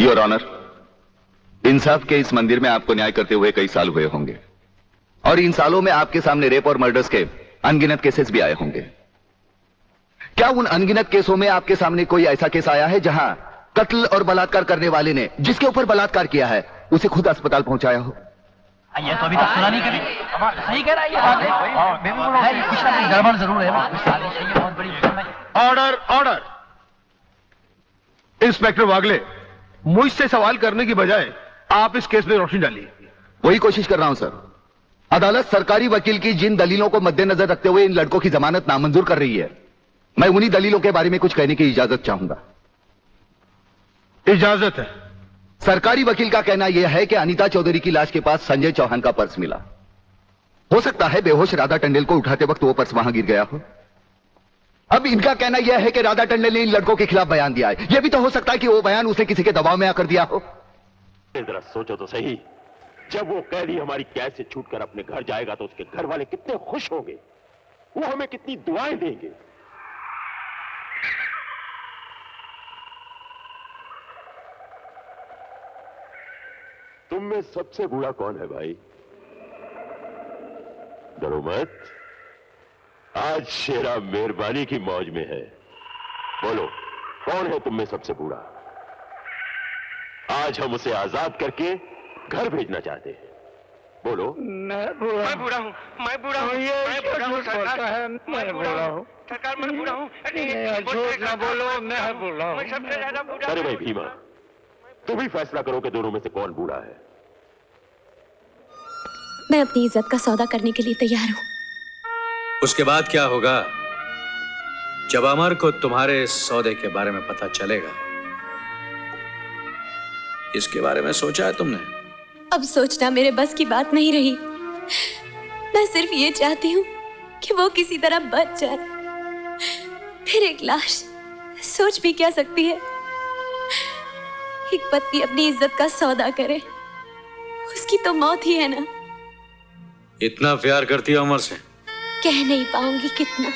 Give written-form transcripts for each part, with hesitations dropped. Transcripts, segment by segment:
Your honour, इंसाफ के इस मंदिर में आपको न्याय करते हुए कई साल हुए होंगे और इन सालों में आपके सामने रेप और मर्डर्स के अनगिनत केसेस भी आए होंगे। क्या उन अनगिनत केसों में आपके सामने कोई ऐसा केस आया है जहां कत्ल और बलात्कार करने वाले ने जिसके ऊपर बलात्कार किया है उसे खुद अस्पताल पहुंचाया हो? ये तो अभी तक सुना नहीं कभी। सही कह रहा है ये बात है, कुछ ना कुछ गड़बड़ जरूर है। बहुत बड़ी ऑर्डर ऑर्डर। इंस्पेक्टर वागले, मुझसे सवाल करने की बजाय आप इस केस में रोशनी डालिए। वही कोशिश कर रहा हूं सर। अदालत सरकारी वकील की जिन दलीलों को मद्देनजर रखते हुए इन लड़कों की जमानत नामंजूर कर रही है, मैं उन्हीं दलीलों के बारे में कुछ कहने की इजाजत चाहूंगा। इजाजत है। सरकारी वकील का कहना यह है कि अनीता चौधरी की लाश के पास संजय चौहान का पर्स मिला। हो सकता है बेहोश राधा टंडेल को उठाते वक्त वो पर्स वहां गिर गया हो। अब इनका कहना यह है कि राधा टंडेल ने इन लड़कों के खिलाफ बयान दिया है। यह भी तो हो सकता है कि वो बयान उसे किसी के दबाव में आकर दिया हो। जरा सोचो तो सही, जब वो कैदी हमारी कैद से छूटकर अपने घर जाएगा तो उसके घर वाले कितने खुश होंगे, वो हमें कितनी दुआएं देंगे। तुम में सबसे बूढ़ा कौन है भाई? डरो मत, आज शेरा मेहरबानी की मौज में है। बोलो, कौन है तुम में सबसे बूढ़ा? आज हम उसे आजाद करके घर भेजना चाहते हैं। बोलो। मैं बूढ़ा हूँ, मैं बूढ़ा हूँ, मैं बूढ़ा हूँ सरकार, मैं बूढ़ा हूँ सरकार, मैं बूढ़ा हूँ। झूठ ना बोलो, मैं बूढ़ा हूँ, मैं सबसे ज्यादा बूढ़ा। अरे भाई भीमा, तुम ही फैसला करो कि दोनों में से कौन बूढ़ा है। मैं अपनी इज्जत का सौदा करने के लिए तैयार हूँ। उसके बाद क्या होगा जब अमर को तुम्हारे इस सौदे के बारे में पता चलेगा? इसके बारे में सोचा है तुमने? अब सोचना मेरे बस की बात नहीं रही। मैं सिर्फ ये चाहती हूँ कि वो किसी तरह बच जाए। फिर एक लाश सोच भी क्या सकती है? एक पत्नी अपनी इज्जत का सौदा करे, उसकी तो मौत ही है ना। इतना प्यार करती है अमर से? कह नहीं पाऊंगी कितना।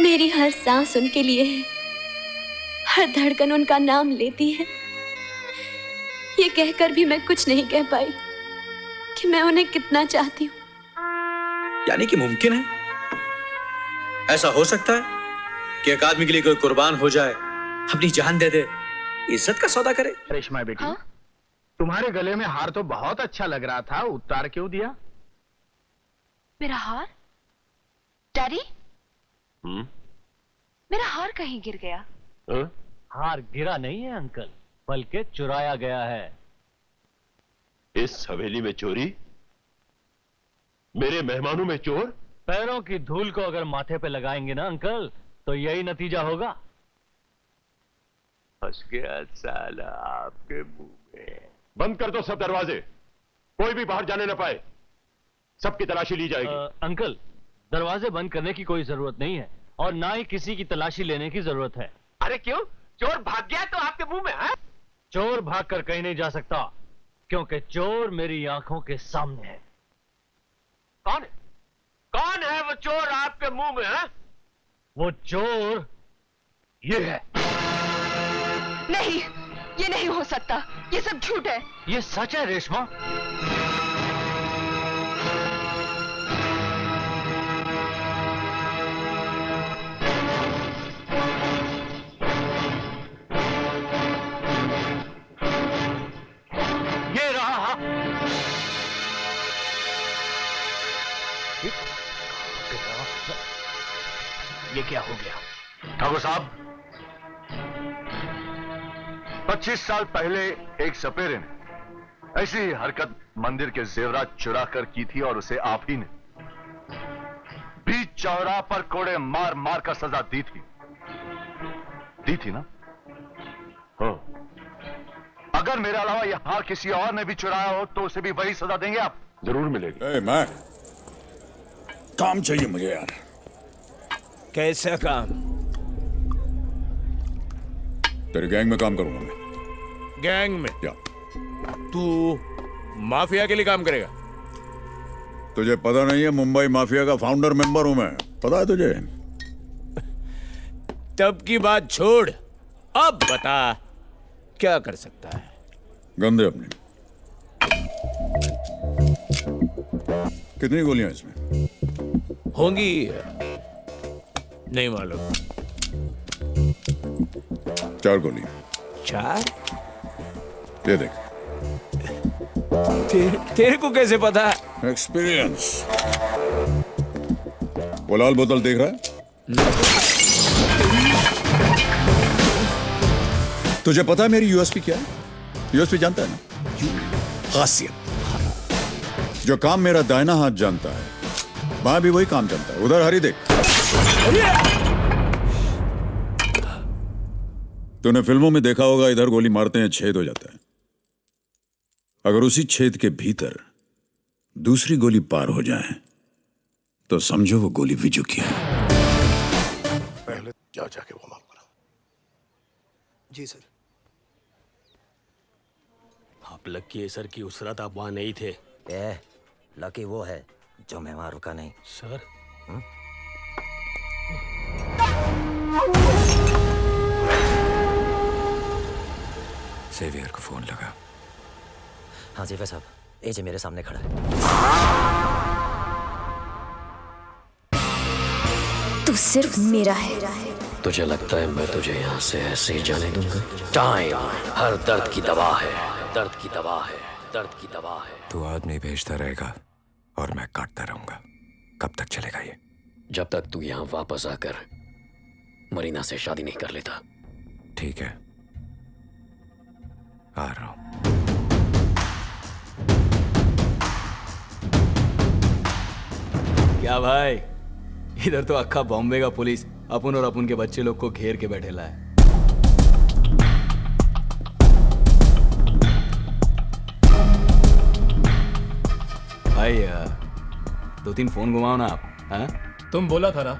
मेरी हर सांस उनके लिए है, हर धड़कन उनका नाम लेती है। ये कहकर भी मैं कुछ नहीं कह पाई कि मैं उन्हें कितना चाहती हूँ। यानी कि मुमकिन है, ऐसा हो सकता है कि एक आदमी के लिए कोई कुर्बान हो जाए, अपनी जान दे दे, इज्जत का सौदा करे। रेशमा बेटी, हाँ? तुम्हारे गले में हार तो बहुत अच्छा लग रहा था, उतार क्यों दिया? मेरा हार? डैडी, मेरा हार कहीं गिर गया। हार गिरा नहीं है अंकल, बल्कि चुराया गया है। इस हवेली में चोरी? मेरे मेहमानों में चोर? पैरों की धूल को अगर माथे पे लगाएंगे ना अंकल, तो यही नतीजा होगा। फंस गया साला आपके मुंह में। बंद कर दो सब दरवाजे, कोई भी बाहर जाने न पाए। सबकी तलाशी ली जाएगी। अंकल, दरवाजे बंद करने की कोई जरूरत नहीं है और ना ही किसी की तलाशी लेने की जरूरत है। अरे क्यों? चोर भाग गया तो आपके मुंह में है? चोर भागकर कहीं नहीं जा सकता, क्योंकि चोर मेरी आंखों के सामने है। कौन है? कौन है वो चोर आपके मुंह में है? वो चोर ये है। नहीं, ये नहीं हो सकता, ये सब झूठ है। ये सच है रेशमा। ये रहा। ये क्या हो गया? ठाकुर साहब, 25 साल पहले एक सपेरे ने ऐसी हरकत मंदिर के जेवरात चुरा कर की थी और उसे आप ही ने बीच चौराहे पर कोड़े मार मार कर सजा दी थी ना? हाँ। अगर मेरे अलावा यहां किसी और ने भी चुराया हो तो उसे भी वही सजा देंगे आप? जरूर मिलेगी। मैं काम चाहिए मुझे यार। कैसा काम? तेरे गैंग में काम करूंगा मैं। गैंग में? या तू माफिया के लिए काम करेगा? तुझे पता नहीं है, मुंबई माफिया का फाउंडर मेंबर हूं मैं, पता है तुझे? तब की बात छोड़, अब बता क्या कर सकता है? गंदे अपने। कितनी गोलियां इसमें? होंगी नहीं मालूम। 4 गोली। 4? ये देख। तेरे को कैसे पता? एक्सपीरियंस। वो लाल बोतल देख रहा है? तुझे पता है मेरी यूएसपी क्या है? यूएसपी जानता है ना? खासियत। जो काम मेरा दाहिना हाथ जानता है, बाएं भी वही काम जानता है। उधर हरी देख। तूने फिल्मों में देखा होगा, इधर गोली मारते हैं छेद हो जाता है। अगर उसी छेद के भीतर दूसरी गोली पार हो जाए तो समझो वो गोली विजू की है। पहले जाके वो माफ करो। जी सर। आप लकी है सर की उस रात आप वहां नहीं थे। लकी वो है जो मैं वहां रुका नहीं। सर सेवियर को फोन लगा। हाँ जेफर साहब, एजे मेरे सामने खड़ा है। तू सिर्फ मेरा है। तुझे लगता है मैं तुझे यहाँ से ऐसे ही जाने दूंगा? टाइम हर दर्द की दवा है, दर्द की दवा है, दर्द की दवा है। तू आदमी भेजता रहेगा और मैं काटता रहूंगा। कब तक चलेगा ये? जब तक तू यहाँ वापस आकर मरीना से शादी नहीं कर लेता। ठीक है, आ रहा हूं। क्या भाई, इधर तो अक्खा बॉम्बे का पुलिस अपन और अपन के बच्चे लोग को घेर के बैठेला है। भाई 2-3 फोन घुमाओ ना आप। हाँ? तुम बोला था ना,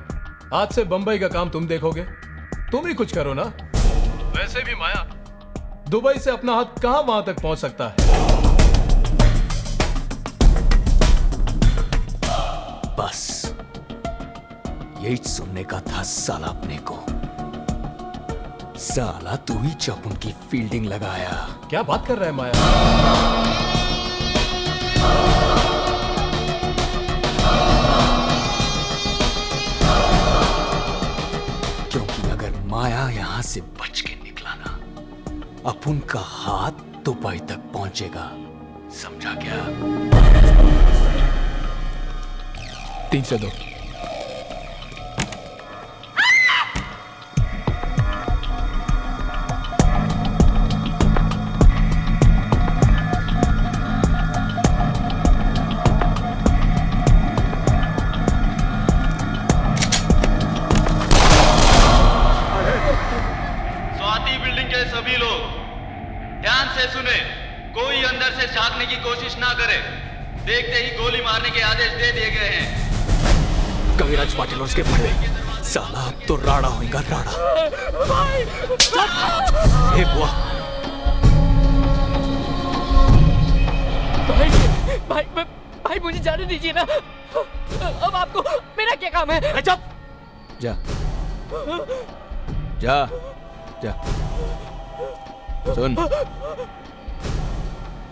आज से बंबई का काम तुम देखोगे। तुम ही कुछ करो ना। वैसे भी माया, दुबई से अपना हाथ कहां वहां तक पहुंच सकता है। बस यही सुनने का था साला अपने को। साला तू ही जब उनकी फील्डिंग लगाया। क्या बात कर रहा है माया? क्योंकि अगर माया यहां से बच के निकला ना, अपन का हाथ दुबई तक पहुंचेगा। समझा क्या? 3 से 2। स्वाति बिल्डिंग के सभी लोग ध्यान से सुने। कोई अंदर से झांकने की कोशिश ना करे। देखते ही गोली मारने के आदेश दे दिए गए हैं। कविराज पाटिल और उसके बड़े साला अब तो राड़ा होगा, राड़ा। हे बुआ, भाई मुझे जाने दीजिए ना। अब आपको मेरा क्या काम है? चुप। जा जा जा। सुन,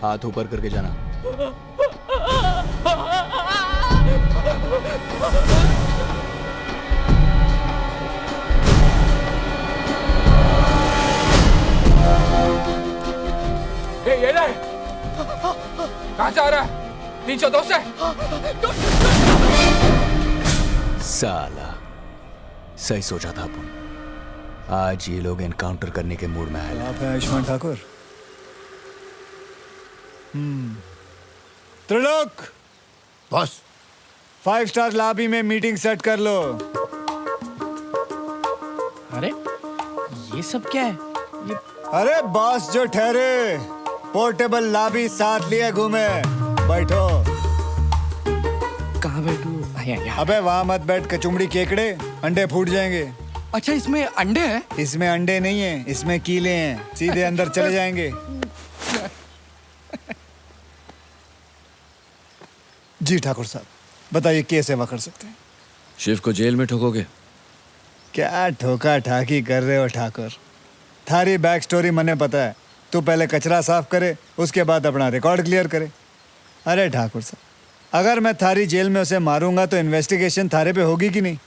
हाथ ऊपर करके जाना। ये ले, कहां से आ रहा है? 302 से। साला सही सोचा था अपन। आज ये लोग एनकाउंटर करने के मूड में आए। आप हैं आयुष्मान ठाकुर? त्रिलोक, बस 5 स्टार लॉबी में मीटिंग सेट कर लो। अरे ये सब क्या है? अरे बॉस जो ठहरे, पोर्टेबल लॉबी साथ लिए घूमे। बैठो। कहाँ बैठूं? अबे वहाँ मत बैठ, कचुमड़ी केकड़े, अंडे फूट जाएंगे। अच्छा, इसमें अंडे हैं? इसमें अंडे नहीं है, इसमें कीले हैं। सीधे अंदर चले जाएंगे। जी ठाकुर साहब, बताइए क्या सेवा कर सकते हैं? शिव को जेल में ठोकोगे? क्या ठोका ठाकी कर रहे हो ठाकुर? थारी बैक स्टोरी मने पता है। तू पहले कचरा साफ करे, उसके बाद अपना रिकॉर्ड क्लियर करे। अरे ठाकुर साहब, अगर मैं थारी जेल में उसे मारूंगा तो इन्वेस्टिगेशन थारे पे होगी कि नहीं?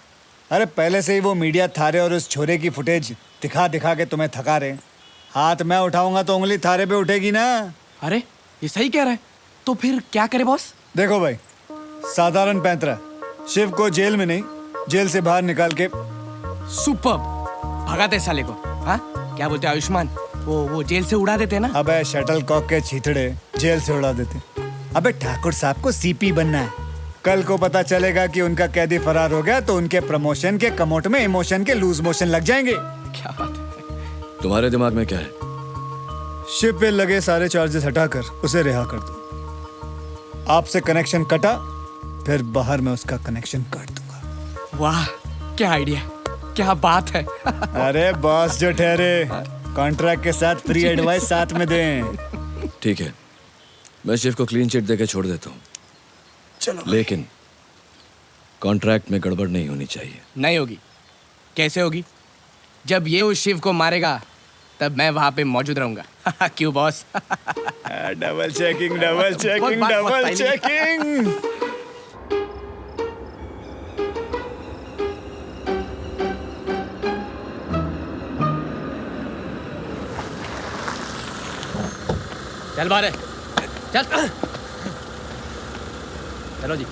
अरे पहले से ही वो मीडिया थारे और उस छोरे की फुटेज दिखा दिखा के तुम्हें थका रहे। हाथ मैं उठाऊंगा तो उंगली थारे पे उठेगी ना। अरे ये सही कह रहा है, तो फिर क्या करे बॉस? देखो भाई, साधारण पैंतरा शिव को जेल में नहीं, जेल से बाहर निकाल के सुपर भगाते साले को। हाँ क्या बोलते आयुष्मान, वो जेल से उड़ा देते ना? अबे शटल कॉक के छीथड़े जेल से उड़ा देते। अबे ठाकुर साहब को सीपी बनना है। कल को पता चलेगा कि उनका कैदी फरार हो गया तो उनके प्रमोशन के कमोट में इमोशन के लूज मोशन लग जाएंगे। क्या बात है? तुम्हारे दिमाग में क्या है? शिव पे लगे सारे चार्जेस हटाकर उसे रिहा कर दो। आपसे कनेक्शन कटा, फिर बाहर में उसका कनेक्शन काट दूंगा। वाह क्या आइडिया, क्या बात है। अरे बॉस जो ठहरे, कॉन्ट्रैक्ट के साथ फ्री एडवाइस साथ में दें। ठीक है, मैं शिव को क्लीन चिट देके छोड़ देता हूँ, लेकिन कॉन्ट्रैक्ट में गड़बड़ नहीं होनी चाहिए। नहीं होगी। कैसे होगी? जब ये उस शिव को मारेगा तब मैं वहां पे मौजूद रहूंगा। क्यों boss? Double checking, double checking, double checking. चल बाहर, चल। चलो जी।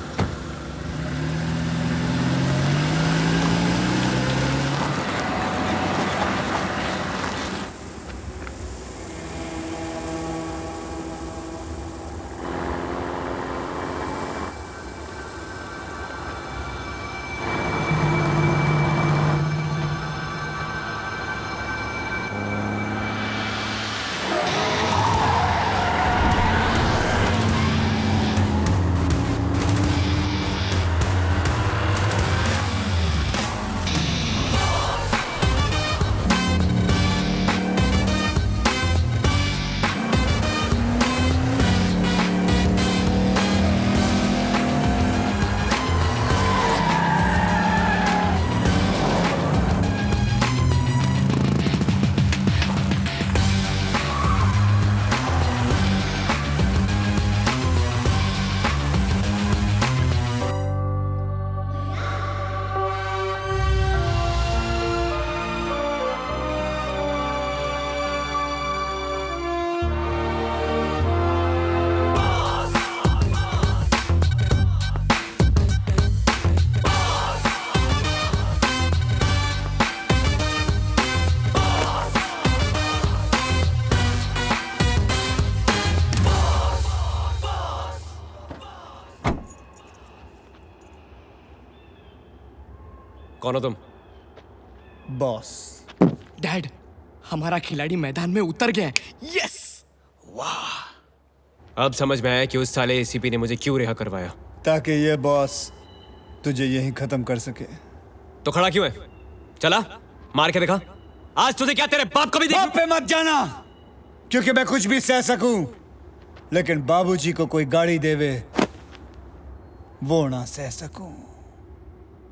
कौन हो तुम? बॉस। डैड, हमारा खिलाड़ी मैदान में उतर गया है। यस! वाह! अब समझ में आया कि उस साले एसीपी ने मुझे क्यों रिहा करवाया। ताकि ये बॉस तुझे यहीं खत्म कर सके। तो खड़ा क्यों है? चला मार के दिखा। आज तुझे क्या तेरे बाप को भी बाप पे मत जाना, क्योंकि मैं कुछ भी सह सकूं, लेकिन बाबूजी को कोई गाड़ी देवे वो ना सह सकूं।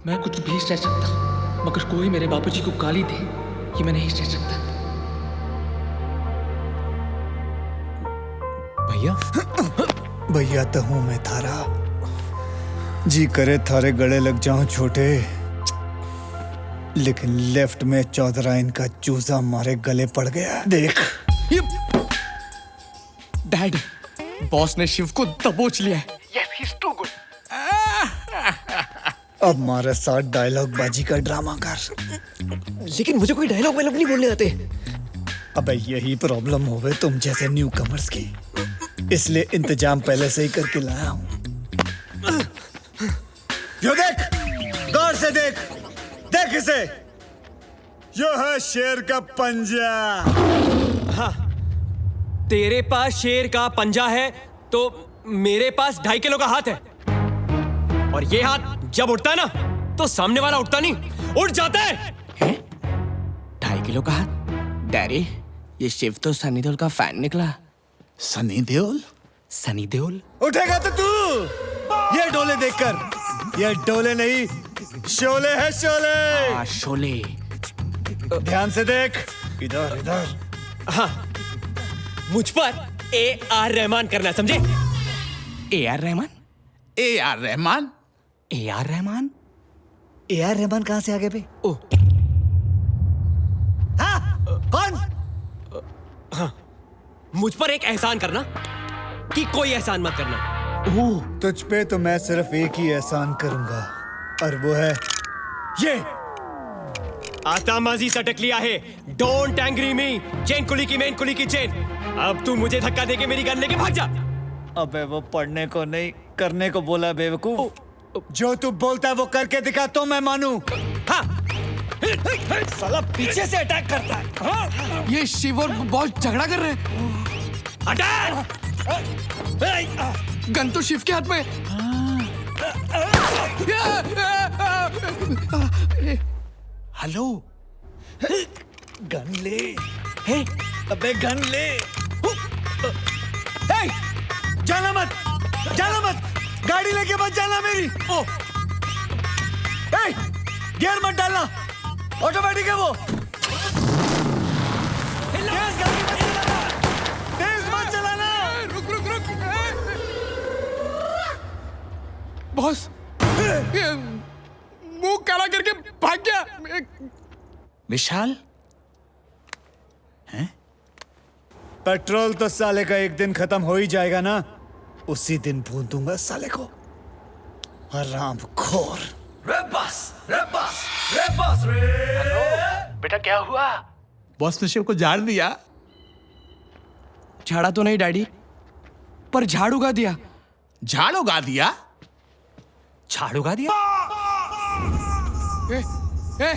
मैं कुछ भी सह सकता, मगर कोई मेरे बाबूजी को गाली दे ये मैं नहीं सह सकता। भैया? भैया तो हूं मैं थारा, जी करे थारे गले लग जाऊं छोटे, लेकिन लेफ्ट में चौधराइन का चूजा मारे गले पड़ गया। देख डैड, बॉस ने शिव को दबोच लिया है। Yes, he's too good. अब हमारे साथ डायलॉग बाजी का ड्रामा कर। लेकिन मुझे कोई डायलॉग वायलॉग नहीं बोलने आते। अबे यही प्रॉब्लम होवे तुम जैसे न्यू कमर्स की, इसलिए इंतजाम पहले से ही करके लाया हूं। यो देख, गौर से देख, देख इसे, यो है शेर का पंजा। हाँ, तेरे पास शेर का पंजा है तो मेरे पास 2.5 किलो का हाथ है, और ये हाथ जब उठता है ना तो सामने वाला उठता नहीं, उठ जाता है। 2.5 किलो का हाथ? डैडी, ये शिव तो सनी देओल का फैन निकला। सनी देओल? सनी देओल उठेगा तो तू ये डोले देखकर। ये डोले नहीं, शोले है, शोले। हाँ, शोले। ध्यान से देख, इधर इधर। हाँ, मुझ पर AR रहमान करना, समझे? AR Rahman? AR Rahman? AR Rahman? AR Rahman कहां से आ गए बे? ओ, हाँ? कौन? हाँ, मुझ पर एक एहसान करना कि कोई एहसान मत करना। तुझ पे तो मैं सिर्फ एक ही एहसान करूंगा, और वो है ये। आता माजी सटक लिया है। Don't angry me. चेन कुली की मेन कुली की चेन। अब तू मुझे धक्का देके मेरी गन लेके भाग जा। अबे वो पढ़ने को नहीं करने को बोला बेवकूफ। जो तू बोलता है वो करके दिखा तो मैं मानूं। हाँ। साला पीछे से अटैक करता है। हाँ? ये शिव और बॉस झगड़ा कर रहे हैं। अटैक! गन तो शिव के हाथ में। हेलो, गन ले। अबे गन ले। जाना मत, जाना मत, गाड़ी लेके मत जाना मेरी। ओ, गियर मत डालना, ऑटोमेटिक है वो। तेज मत चलाना। रुक रुक रुक। बॉस मुंह काला करके भाग गया। विशाल? हैं? पेट्रोल तो साले का एक दिन खत्म हो ही जाएगा ना, उसी दिन भून दूंगा साले को। हराम खोर। बेटा क्या हुआ? बॉस ने शिव को झाड़ दिया। झाड़ा तो नहीं डैडी, पर झाड़ उगा दिया। झाड़ उगा दिया? झाड़ उगा दिया? ए,